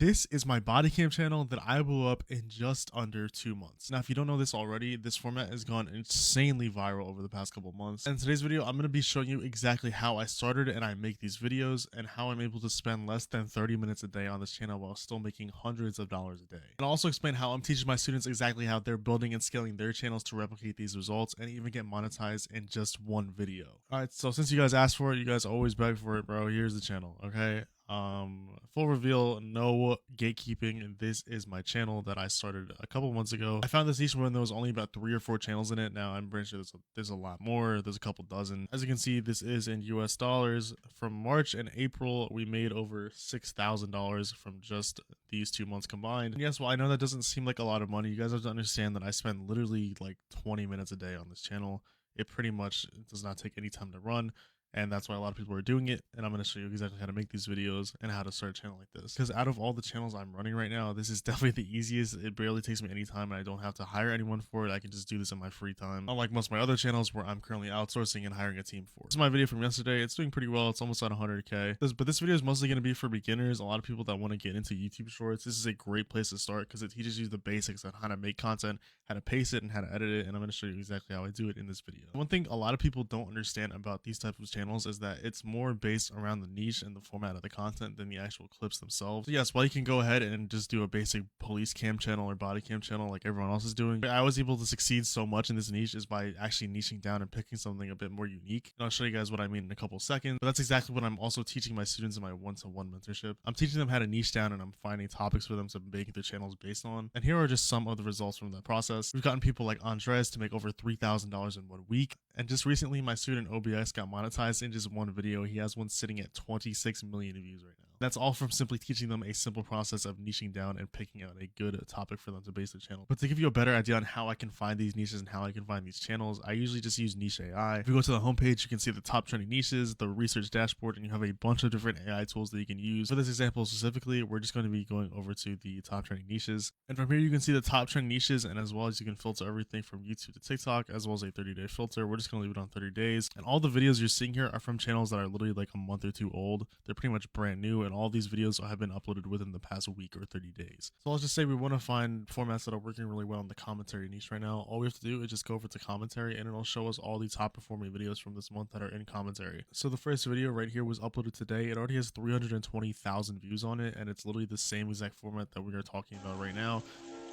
This is my body cam channel that I blew up in just under 2 months. Now, if you don't know this already, this format has gone insanely viral over the past couple months. And in today's video, I'm going to be showing you exactly how I started and I make these videos and how I'm able to spend less than 30 minutes a day on this channel while still making hundreds of dollars a day. And I'll also explain how I'm teaching my students exactly how they're building and scaling their channels to replicate these results and even get monetized in just one video. All right, so since you guys asked for it, you guys always beg for it, bro. Here's the channel, okay? Full reveal, no gatekeeping. This is my channel that I started a couple months ago. I found this niche when there was only about 3 or 4 channels in it. Now I'm pretty sure there's a lot more. There's a couple dozen. As you can see, this is in US dollars. From March and April, we made over $6,000 from just these 2 months combined. And yes, well, I know that doesn't seem like a lot of money. You guys have to understand that I spend literally like 20 minutes a day on this channel. It pretty much does not take any time to run. And that's why a lot of people are doing it. And I'm going to show you exactly how to make these videos and how to start a channel like this. Because out of all the channels I'm running right now, this is definitely the easiest. It barely takes me any time and I don't have to hire anyone for it. I can just do this in my free time. Unlike most of my other channels where I'm currently outsourcing and hiring a team for. This is my video from yesterday. It's doing pretty well. It's almost at 100K. But this video is mostly going to be for beginners. A lot of people that want to get into YouTube shorts. This is a great place to start because it teaches you the basics on how to make content, how to pace it, and how to edit it. And I'm going to show you exactly how I do it in this video. One thing a lot of people don't understand about these types of channels is that it's more based around the niche and the format of the content than the actual clips themselves. So yes, while you can go ahead and just do a basic police cam channel or body cam channel like everyone else is doing, I was able to succeed so much in this niche is by actually niching down and picking something a bit more unique. And I'll show you guys what I mean in a couple seconds, but that's exactly what I'm also teaching my students in my one-to-one mentorship. I'm teaching them how to niche down and I'm finding topics for them to make their channels based on. And here are just some of the results from that process. We've gotten people like Andres to make over $3,000 in 1 week. And just recently, my student OBX got monetized in just one video. He has one sitting at 26 million views right now. That's all from simply teaching them a simple process of niching down and picking out a good topic for them to base their channel. But to give you a better idea on how I can find these niches and how I can find these channels, I usually just use Niche AI. If you go to the homepage, you can see the top trending niches, the research dashboard, and you have a bunch of different AI tools that you can use. For this example specifically, we're just going to be going over to the top trending niches. And from here, you can see the top trending niches, and as well as you can filter everything from YouTube to TikTok, as well as a 30-day filter. We're just going to leave it on 30 days. And all the videos you're seeing here are from channels that are literally like a month or two old. They're pretty much brand new, and all these videos have been uploaded within the past week or 30 days. So let's just say we want to find formats that are working really well in the commentary niche right now. All we have to do is just go over to commentary, and it'll show us all the top performing videos from this month that are in commentary. So the first video right here was uploaded today. It already has 320,000 views on it, and it's literally the same exact format that we are talking about right now.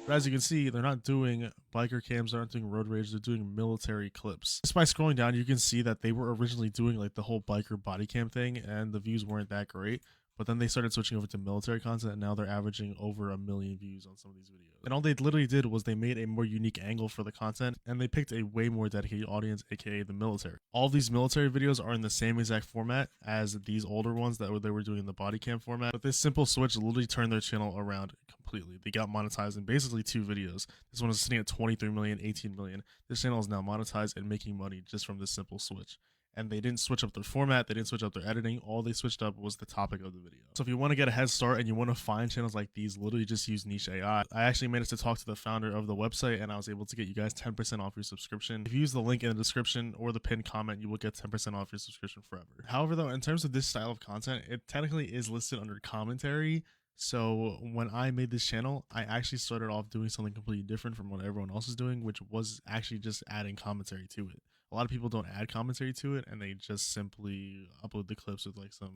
But as you can see, they're not doing biker cams, they're not doing road rage, they're doing military clips. Just by scrolling down, you can see that they were originally doing like the whole biker body cam thing, and the views weren't that great. But then they started switching over to military content, and now they're averaging over 1 million views on some of these videos. And all they literally did was they made a more unique angle for the content, and they picked a way more dedicated audience, aka the military. All of these military videos are in the same exact format as these older ones that they were doing in the body cam format. But this simple switch literally turned their channel around completely. They got monetized in basically 2 videos. This one is sitting at 23 million, 18 million. This channel is now monetized and making money just from this simple switch. And they didn't switch up their format, they didn't switch up their editing, all they switched up was the topic of the video. So if you want to get a head start and you want to find channels like these, literally just use Niche AI. I actually managed to talk to the founder of the website and I was able to get you guys 10% off your subscription. If you use the link in the description or the pinned comment, you will get 10% off your subscription forever. However though, in terms of this style of content, it technically is listed under commentary. So when I made this channel, I actually started off doing something completely different from what everyone else is doing, which was actually just adding commentary to it. A lot of people don't add commentary to it, and they just simply upload the clips with like some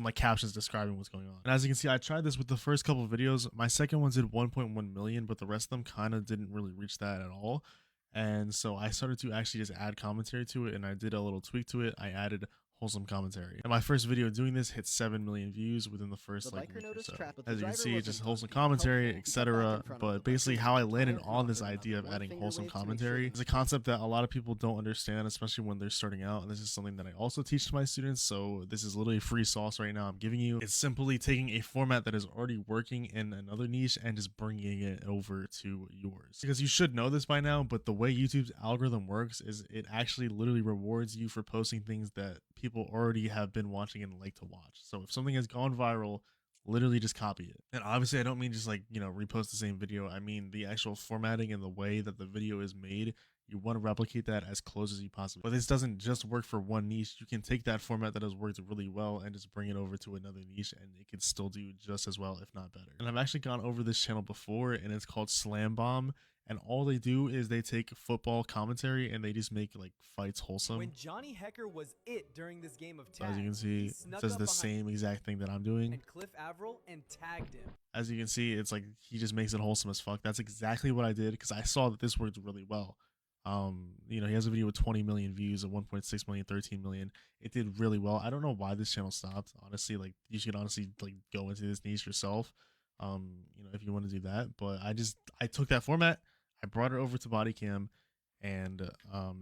like captions describing what's going on. And as you can see, I tried this with the first couple of videos. My second ones did 1.1 million, but the rest of them kind of didn't really reach that at all. And so I started to actually just add commentary to it, and I did a little tweak to it. I added wholesome commentary. And my first video doing this hit 7 million views within the first like week or so. As you can see, just wholesome commentary, etc. But basically how I landed on this idea of adding wholesome commentary is a concept that a lot of people don't understand, especially when they're starting out. And this is something that I also teach to my students. So this is literally free sauce right now I'm giving you. It's simply taking a format that is already working in another niche and just bringing it over to yours. Because you should know this by now, but the way YouTube's algorithm works is it actually literally rewards you for posting things that people already have been watching and like to watch. So if something has gone viral, literally just copy it. And obviously I don't mean just like, repost the same video. I mean the actual formatting and the way that the video is made You want to replicate that as close as you possibly. But this doesn't just work for one niche. You can take that format that has worked really well and just bring it over to another niche, and it can still do just as well, if not better. And I've actually gone over this channel before, and it's called Slam Bomb. And all they do is they take football commentary and they just make like fights wholesome. When Johnny Hecker was it during this game of tag, as you can see, it says the same exact thing that I'm doing. And Cliff Averill and tagged him. As you can see, it's like he just makes it wholesome as fuck. That's exactly what I did because I saw that this worked really well. You know, he has a video with 20 million views and 1.6 million, 13 million. It did really well. I don't know why this channel stopped. Honestly, like you should honestly like go into this niche yourself. You know, if you want to do that. But I took that format, I brought it over to body cam, and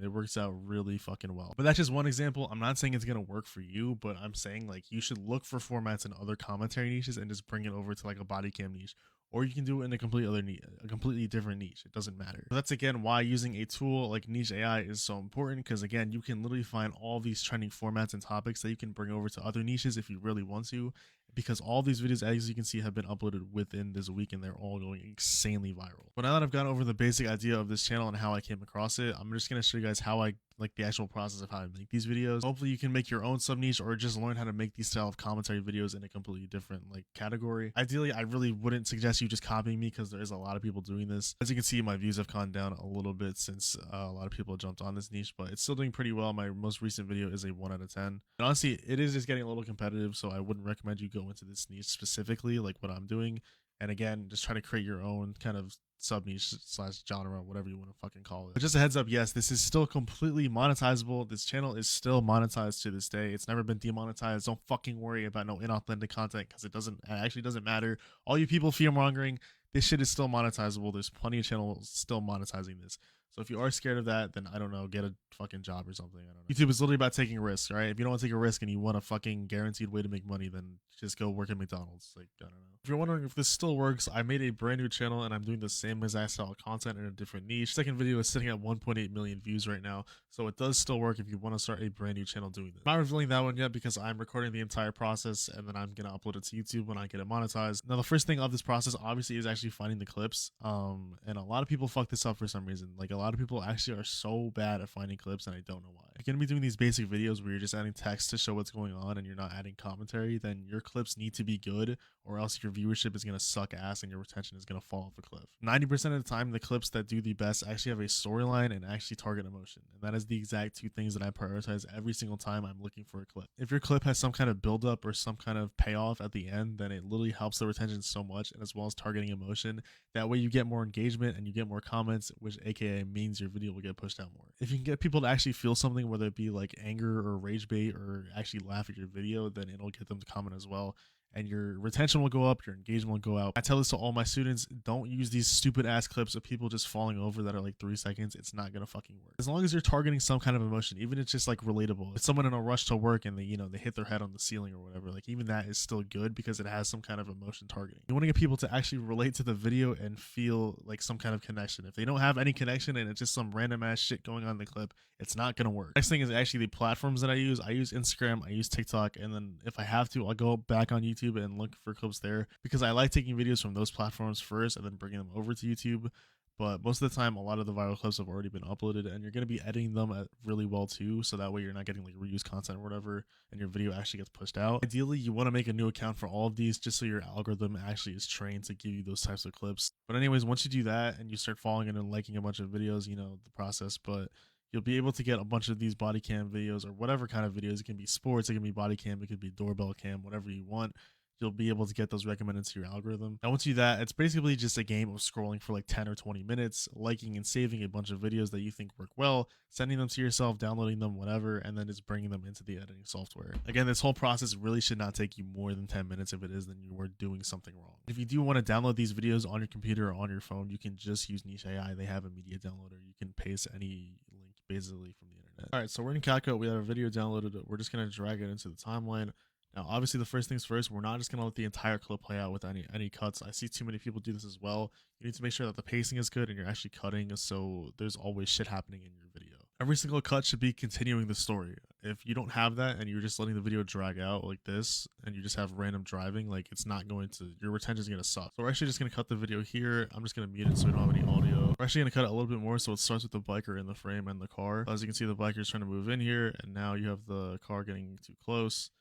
it works out really fucking well. But that's just one example. I'm not saying it's gonna work for you, but I'm saying like you should look for formats in other commentary niches and just bring it over to like a body cam niche. Or you can do it in a completely different niche. It doesn't matter. But that's again why using a tool like Niche AI is so important, because again, you can literally find all these trending formats and topics that you can bring over to other niches if you really want to, because all these videos, as you can see, have been uploaded within this week and they're all going insanely viral. But now that I've gone over the basic idea of this channel and how I came across it, I'm just going to show you guys how I like the actual process of how I make these videos. Hopefully you can make your own sub niche or just learn how to make these style of commentary videos in a completely different like category. Ideally, I really wouldn't suggest you just copying me because there is a lot of people doing this. As you can see, my views have gone down a little bit since a lot of people jumped on this niche, but it's still doing pretty well. My most recent video is a 1 out of 10. And honestly, it is just getting a little competitive, so I wouldn't recommend you go into this niche specifically like what I'm doing. And again, just try to create your own kind of sub niche / genre, whatever you want to fucking call it. But just a heads up, yes, this is still completely monetizable. This channel is still monetized to this day. It's never been demonetized. Don't fucking worry about no inauthentic content because it actually doesn't matter. All you people fear mongering, this shit is still monetizable. There's plenty of channels still monetizing this. So if you are scared of that, then I don't know, get a fucking job or something. I don't know. YouTube is literally about taking risks, right? If you don't want to take a risk and you want a fucking guaranteed way to make money, then just go work at McDonald's. Like, I don't know. If you're wondering if this still works, I made a brand new channel and I'm doing the same exact style of content in a different niche. Second video is sitting at 1.8 million views right now. So it does still work if you want to start a brand new channel doing this. I'm not revealing that one yet because I'm recording the entire process and then I'm going to upload it to YouTube when I get it monetized. Now, the first thing of this process obviously is actually finding the clips. And a lot of people fuck this up for some reason. Like a lot of people actually are so bad at finding clips and I don't know why. If you're going to be doing these basic videos where you're just adding text to show what's going on and you're not adding commentary, then your clips need to be good or else your viewership is going to suck ass and your retention is going to fall off a cliff. 90% of the time, the clips that do the best actually have a storyline and actually target emotion. And that is the exact two things that I prioritize every single time I'm looking for a clip. If your clip has some kind of buildup or some kind of payoff at the end, then it literally helps the retention so much, and as well as targeting emotion. That way you get more engagement and you get more comments, which aka means your video will get pushed out more. If you can get people to actually feel something, whether it be like anger or rage bait or actually laugh at your video, then it'll get them to comment as well. And your retention will go up, your engagement will go out. I tell this to all my students, don't use these stupid ass clips of people just falling over that are like 3 seconds. It's not gonna fucking work. As long as you're targeting some kind of emotion, even if it's just like relatable. If someone in a rush to work and they hit their head on the ceiling or whatever, like even that is still good because it has some kind of emotion targeting. You want to get people to actually relate to the video and feel like some kind of connection. If they don't have any connection and it's just some random ass shit going on in the clip, it's not gonna work. Next thing is actually the platforms that I use. I use Instagram, I use TikTok, and then if I have to, I'll go back on YouTube and look for clips there because I like taking videos from those platforms first and then bringing them over to YouTube. But most of the time, a lot of the viral clips have already been uploaded and you're going to be editing them really well too. So that way you're not getting like reused content or whatever and your video actually gets pushed out. Ideally, you want to make a new account for all of these just so your algorithm actually is trained to give you those types of clips. But anyways, once you do that and you start following in and liking a bunch of videos, you know, the process, but you'll be able to get a bunch of these body cam videos or whatever kind of videos. It can be sports, it can be body cam, it could be doorbell cam, whatever you want. You'll be able to get those recommended to your algorithm. Now, once you do that, it's basically just a game of scrolling for like 10 or 20 minutes, liking and saving a bunch of videos that you think work well, sending them to yourself, downloading them, whatever, and then just bringing them into the editing software. Again, this whole process really should not take you more than 10 minutes. If it is, then you are doing something wrong. If you do want to download these videos on your computer or on your phone, you can just use Niche AI. They have a media downloader. You can paste any link basically from the internet. All right, so we're in CapCut. We have a video downloaded. We're just going to drag it into the timeline. Now, obviously, the first things first, we're not just going to let the entire clip play out with any cuts. I see too many people do this as well. You need to make sure that the pacing is good and you're actually cutting so there's always shit happening in your video. Every single cut should be continuing the story. if you don't have that and you're just letting the video drag out like this and you just have random driving, like it's not going to, your retention is going to suck. So we're actually just going to cut the video here. I'm just going to mute it so we don't have any audio. We're actually going to cut it a little bit more so it starts with the biker in the frame and the car. As you can see, the biker is trying to move in here, and now you have the car getting too close.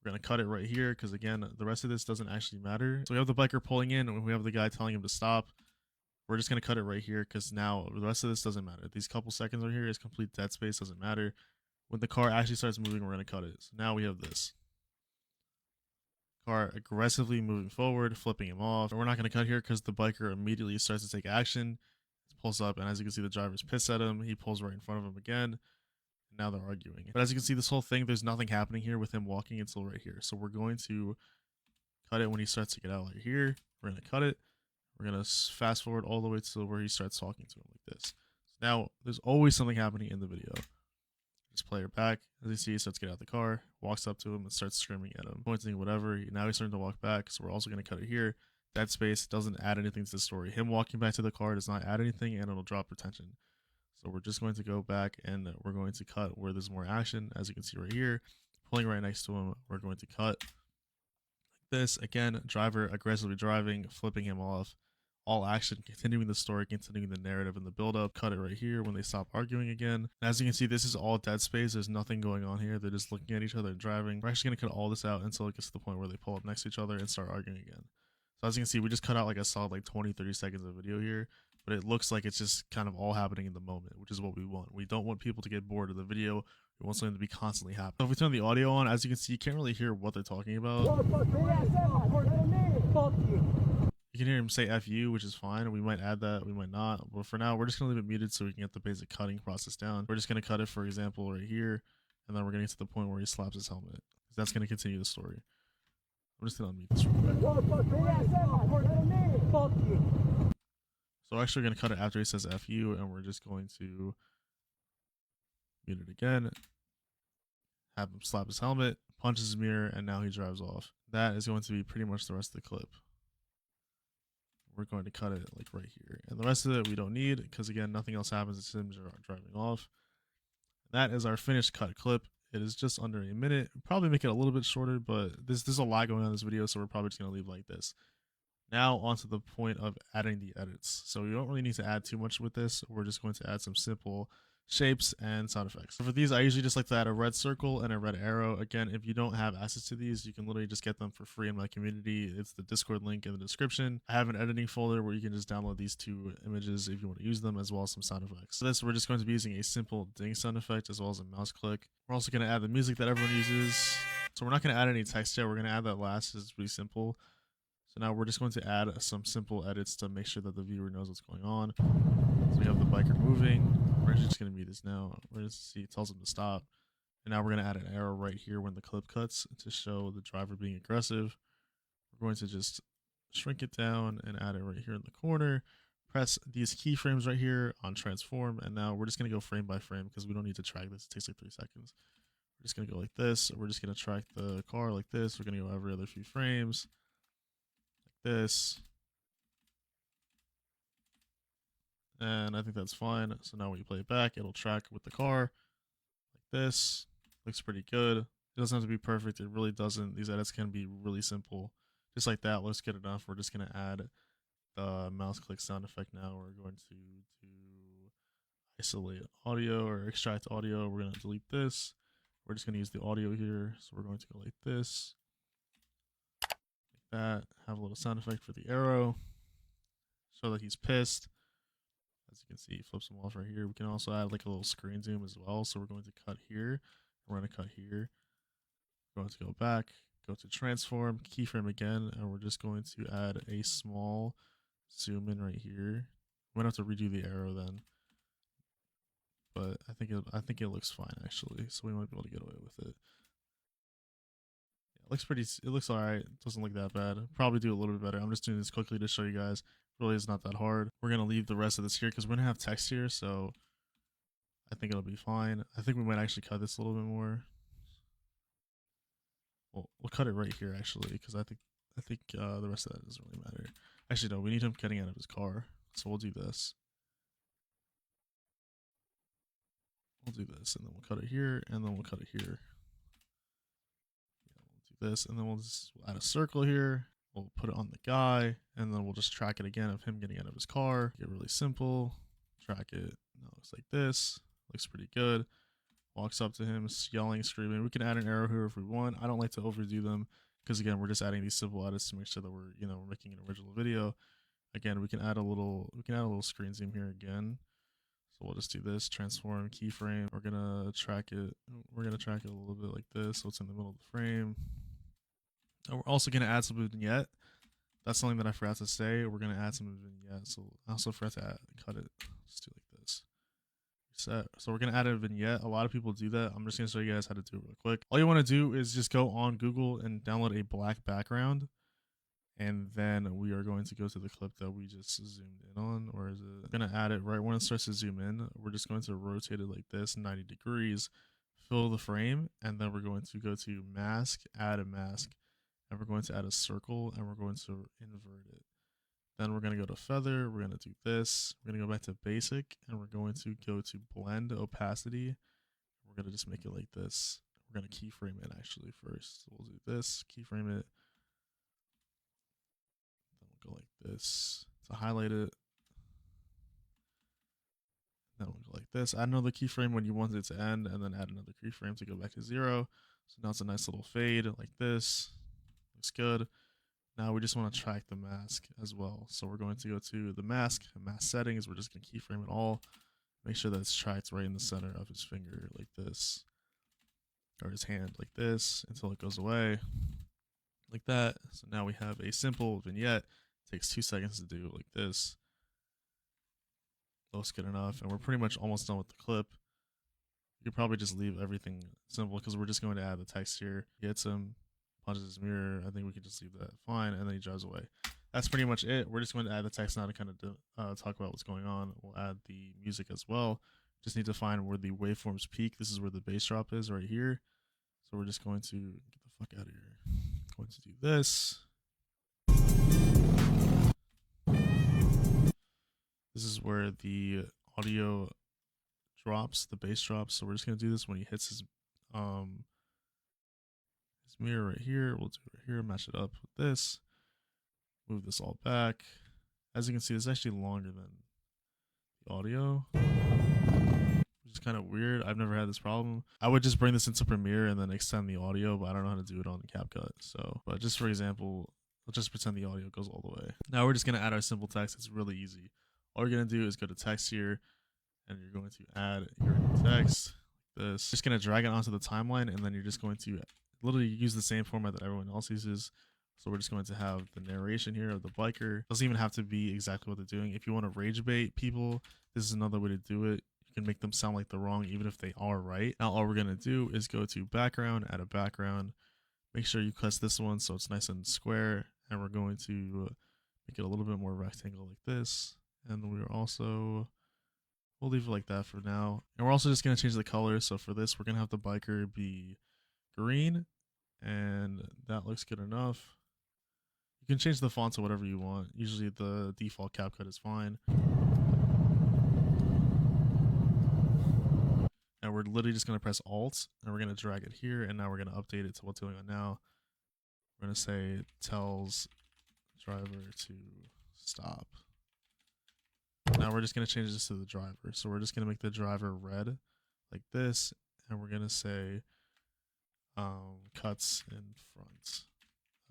We're going to cut it right here because, again, the rest of this doesn't actually matter. So we have the biker pulling in and we have the guy telling him to stop. We're just going to cut it right here because now the rest of this doesn't matter. These couple seconds right here is complete dead space, doesn't matter. When the car actually starts moving, we're going to cut it. So now we have this. Car aggressively moving forward, flipping him off. And we're not going to cut here because the biker immediately starts to take action. He pulls up, and as you can see, the driver's pissed at him. He pulls right in front of him again. And now they're arguing. But as you can see, this whole thing, there's nothing happening here with him walking until right here. So we're going to cut it when he starts to get out right here. We're going to cut it. We're going to fast forward all the way to where he starts talking to him like this. So now, there's always something happening in the video. Just play it back. As you see, he starts to get out of the car, walks up to him and starts screaming at him, pointing, whatever. Now he's starting to walk back, so we're also going to cut it here. Dead space doesn't add anything to the story. Him walking back to the car does not add anything, and it'll drop retention. So we're just going to go back and we're going to cut where there's more action. As you can see right here, pulling right next to him, we're going to cut like this. Again, driver aggressively driving, flipping him off. All action, continuing the story, continuing the narrative and the build-up. Cut it right here when they stop arguing again. And as you can see, this is all dead space. There's nothing going on here. They're just looking at each other and driving. We're actually going to cut all this out until it gets to the point where they pull up next to each other and start arguing again. So as you can see, we just cut out like a solid like 20-30 seconds of video here, but it looks like it's just kind of all happening in the moment, which is what we want. We don't want people to get bored of the video. We want something to be constantly happening. So if we turn the audio on, as you can see, you can't really hear what they're talking about. You can hear him say F you, which is fine. We might add that, we might not. But for now, we're just going to leave it muted so we can get the basic cutting process down. We're just going to cut it, for example, right here. And then we're going to get to the point where he slaps his helmet. That's going to continue the story. I'm just going to unmute this real quick. So we're actually going to cut it after he says F you. And we're just going to mute it again. Have him slap his helmet, punches his mirror, and now he drives off. That is going to be pretty much the rest of the clip. We're going to cut it like right here, and the rest of it we don't need because, again, nothing else happens. It's him driving off. That is our finished cut clip. It is just under a minute. Probably make it a little bit shorter, but there's a lot going on in this video, so we're probably just going to leave like this. Now onto the point of adding the edits. So we don't really need to add too much with this. We're just going to add some simple shapes and sound effects. So for these, I usually just like to add a red circle and a red arrow. Again, if you don't have access to these, you can literally just get them for free in my community. It's the Discord link in the description. I have an editing folder where you can just download these two images if you want to use them, as well as some sound effects. So this, we're just going to be using a simple ding sound effect as well as a mouse click. We're also going to add the music that everyone uses. So we're not going to add any text yet. We're going to add that last. It's pretty simple. So now we're just going to add some simple edits to make sure that the viewer knows what's going on. So we have the biker moving. We're just going to mute this now. We're going to see it tells him to stop. And now we're going to add an arrow right here when the clip cuts to show the driver being aggressive. We're going to just shrink it down and add it right here in the corner. Press these keyframes right here on transform. And now we're just going to go frame by frame because we don't need to track this. It takes like 3 seconds. We're just going to go like this. We're just going to track the car like this. We're going to go every other few frames. This, and I think that's fine. So now when you play it back, it'll track with the car like this. Looks pretty good. It doesn't have to be perfect. It really doesn't. These edits can be really simple, just like that. Let's get enough. We're just gonna add the mouse click sound effect now. We're going to do isolate audio or extract audio. We're gonna delete this. We're just gonna use the audio here. So we're going to go like this. That, have a little sound effect for the arrow, show that he's pissed. As you can see, he flips him off right here. We can also add like a little screen zoom as well. So we're going to cut here, we're going to cut here, we're going to go back, go to transform, keyframe again, and we're just going to add a small zoom in right here. We might have to redo the arrow then, but I think it looks fine actually, so we might be able to get away with it. It looks alright. It doesn't look that bad. Probably do a little bit better. I'm just doing this quickly to show you guys. Really, it's not that hard. We're going to leave the rest of this here because we're going to have text here, so I think it'll be fine. I think we might actually cut this a little bit more. Well, we'll cut it right here actually because I think the rest of that doesn't really matter. Actually, no, we need him getting out of his car, so we'll do this. we'll do this, and then we'll cut it here, and then we'll cut it here. We'll do this, and then we'll just add a circle here. We'll put it on the guy, and then we'll just track it again of him getting out of his car. Get really simple. Track it. Now it looks like this. Looks pretty good. Walks up to him, yelling, screaming. We can add an arrow here if we want. I don't like to overdo them because again, we're just adding these simple edits to make sure that we're we're making an original video. Again, we can add a little screen zoom here again. So we'll just do this, transform, keyframe. We're gonna track it. We're gonna track it a little bit like this, so it's in the middle of the frame. And we're also gonna add some vignette. That's something that I forgot to say. We're gonna add some vignette. So I also forgot to cut it. Just do like this. Set. So we're gonna add a vignette. A lot of people do that. I'm just gonna show you guys how to do it real quick. All you want to do is just go on Google and download a black background, and then we are going to go to the clip that we just zoomed in on. Or is it gonna add it right when it starts to zoom in? We're just going to rotate it like this, 90 degrees, fill the frame, and then we're going to go to mask, add a mask, and we're going to add a circle, and we're going to invert it. Then we're going to go to feather, we're going to do this, we're going to go back to basic, and we're going to go to blend opacity. We're going to just make it like this. We're going to keyframe it actually first. So we'll do this, keyframe it. Then we'll go like this to highlight it. Then we'll go like this. Add another keyframe when you want it to end, and then add another keyframe to go back to 0. So now it's a nice little fade like this. Looks good. Now we just want to track the mask as well. So we're going to go to the mask settings. We're just going to keyframe it all. Make sure that it's tracked right in the center of his finger like this. Or his hand like this until it goes away. Like that. So now we have a simple vignette. It takes 2 seconds to do like this. Looks good enough. And we're pretty much almost done with the clip. You could probably just leave everything simple because we're just going to add the text here. He hits him. Punches his mirror. I think we can just leave that fine, and then he drives away. That's pretty much it. We're just going to add the text now to kind of talk about what's going on. We'll add the music as well. Just need to find where the waveforms peak. This is where the bass drop is right here. So we're just going to get the fuck out of here. Going to do this. This is where the audio drops, the bass drops. So we're just going to do this when he hits his mirror right here. We'll do it right here, match it up with this, move this all back. As you can see, it's actually longer than the audio, which is kind of weird. I've never had this problem. I would just bring this into Premiere and then extend the audio, but I don't know how to do it on CapCut. So, but just for example, let's just pretend the audio goes all the way. Now we're just going to add our simple text. It's really easy. All you're going to do is go to text here, and you're going to add your text like this. Just going to drag it onto the timeline, and then you're just going to literally use the same format that everyone else uses. So we're just going to have the narration here of the biker. Doesn't even have to be exactly what they're doing. If you want to rage bait people, this is another way to do it. You can make them sound like they're wrong even if they are right. Now all we're going to do is go to background, add a background. Make sure you cuss this one so it's nice and square. And we're going to make it a little bit more rectangle like this. And we're also, we'll leave it like that for now. And we're also just going to change the color. So for this, we're going to have the biker be green, and that looks good enough. You can change the font to whatever you want. Usually the default CapCut is fine. And we're literally just going to press Alt, and we're going to drag it here, and now we're going to update it to what's going on now. We're going to say tells driver to stop. Now we're just going to change this to the driver. So we're just going to make the driver red like this, and we're going to say cuts in front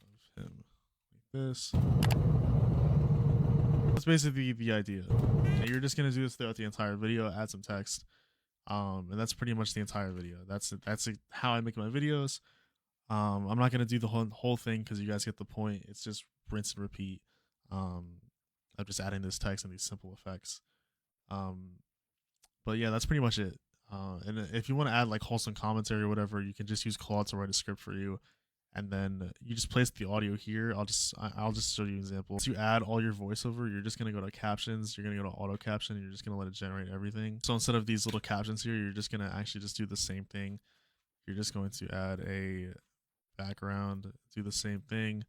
of him like this. That's basically the idea. And you're just gonna do this throughout the entire video, add some text, and that's pretty much the entire video. That's how I make my videos. I'm not gonna do the whole thing because you guys get the point. It's just rinse and repeat. I'm just adding this text and these simple effects. But yeah, that's pretty much it. And if you want to add like wholesome commentary or whatever, you can just use Claude to write a script for you, and then you just place the audio here. I'll just show you an example. To add all your voiceover, you're just gonna go to captions, you're gonna go to auto caption, and you're just gonna let it generate everything. So instead of these little captions here, you're just gonna actually just do the same thing. You're just going to add a background, do the same thing.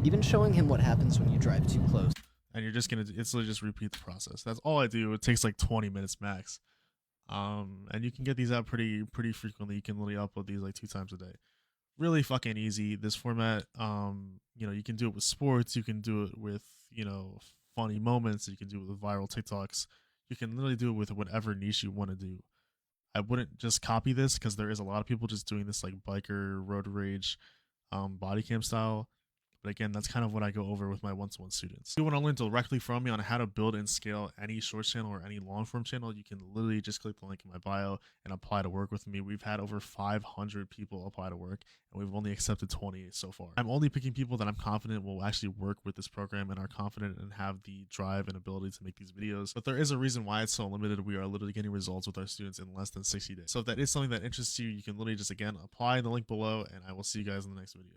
Even showing him what happens when you drive too close. And you're just gonna instantly just repeat the process. That's all I do. It takes like 20 minutes max. And you can get these out pretty frequently. You can literally upload these like 2 times a day. Really fucking easy. This format, you can do it with sports, you can do it with, funny moments, you can do it with viral TikToks, you can literally do it with whatever niche you want to do. I wouldn't just copy this because there is a lot of people just doing this like biker road rage body cam style. But again, that's kind of what I go over with my one-to-one students. If you want to learn directly from me on how to build and scale any short channel or any long form channel, you can literally just click the link in my bio and apply to work with me. We've had over 500 people apply to work, and we've only accepted 20 so far. I'm only picking people that I'm confident will actually work with this program and are confident and have the drive and ability to make these videos. But there is a reason why it's so limited. We are literally getting results with our students in less than 60 days. So if that is something that interests you, you can literally just, again, apply in the link below, and I will see you guys in the next video.